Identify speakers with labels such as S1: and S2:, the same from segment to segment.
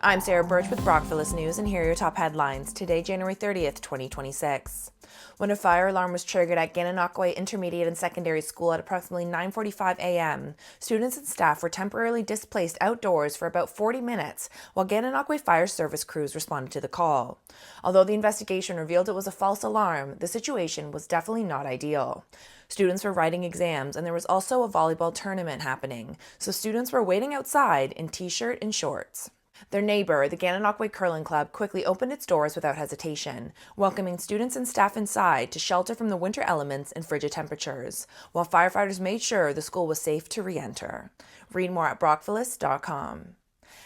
S1: I'm Sarah Burtch with Brockvilleist News, and here are your top headlines. Today, January 30th, 2026. When a fire alarm was triggered at Gananoque Intermediate and Secondary School at approximately 9:45 a.m., students and staff were temporarily displaced outdoors for about 40 minutes while Gananoque Fire Service crews responded to the call. Although the investigation revealed it was a false alarm, the situation was definitely not ideal. Students were writing exams, and there was also a volleyball tournament happening, so students were waiting outside in t-shirt and shorts. Their neighbor, the Gananoque Curling Club, quickly opened its doors without hesitation, welcoming students and staff inside to shelter from the winter elements and frigid temperatures, while firefighters made sure the school was safe to re-enter. Read more at brockvilleist.com.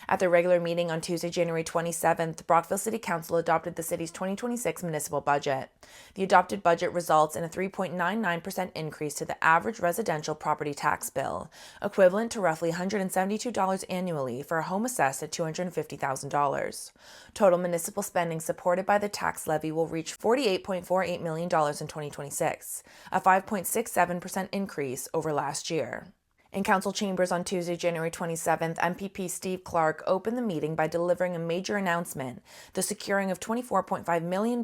S1: At their regular meeting on Tuesday, January 27th, Brockville City Council adopted the city's 2026 municipal budget. The adopted budget results in a 3.99% increase to the average residential property tax bill, equivalent to roughly $172 annually for a home assessed at $250,000. Total municipal spending supported by the tax levy will reach $48.48 million in 2026, a 5.67% increase over last year. In council chambers on Tuesday, January 27th, MPP Steve Clark opened the meeting by delivering a major announcement, the securing of $24.5 million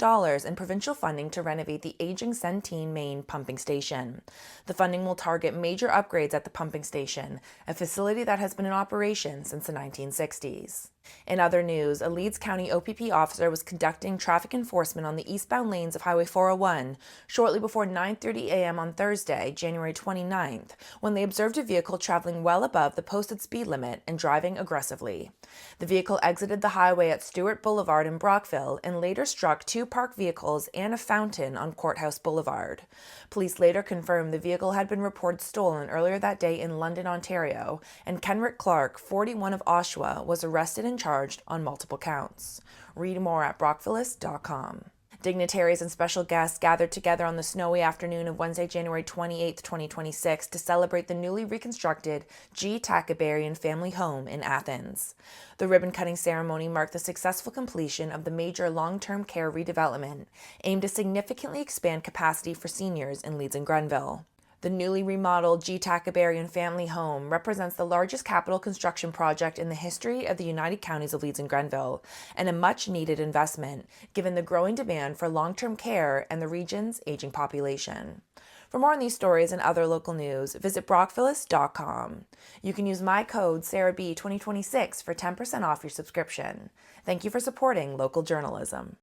S1: in provincial funding to renovate the aging Centeen main pumping station. The funding will target major upgrades at the pumping station, a facility that has been in operation since the 1960s. In other news, a Leeds County OPP officer was conducting traffic enforcement on the eastbound lanes of Highway 401 shortly before 9:30 a.m. on Thursday, January 29th, when they observed a vehicle traveling well above the posted speed limit and driving aggressively. The vehicle exited the highway at Stewart Boulevard in Brockville and later struck two parked vehicles and a fountain on Courthouse Boulevard. Police later confirmed the vehicle had been reported stolen earlier that day in London, Ontario, and Kenrick Clark, 41 of Oshawa, was arrested and charged on multiple counts. Read more at brockvilleist.com. Dignitaries and special guests gathered together on the snowy afternoon of Wednesday, January 28, 2026, to celebrate the newly reconstructed Tackaberry and Family Home in Athens. The ribbon-cutting ceremony marked the successful completion of the major long-term care redevelopment, aimed to significantly expand capacity for seniors in Leeds and Grenville. The newly remodeled Tackaberry and Family Home represents the largest capital construction project in the history of the United Counties of Leeds and Grenville, and a much-needed investment, given the growing demand for long-term care and the region's aging population. For more on these stories and other local news, visit brockvilleist.com. You can use my code SarahB2026 for 10% off your subscription. Thank you for supporting local journalism.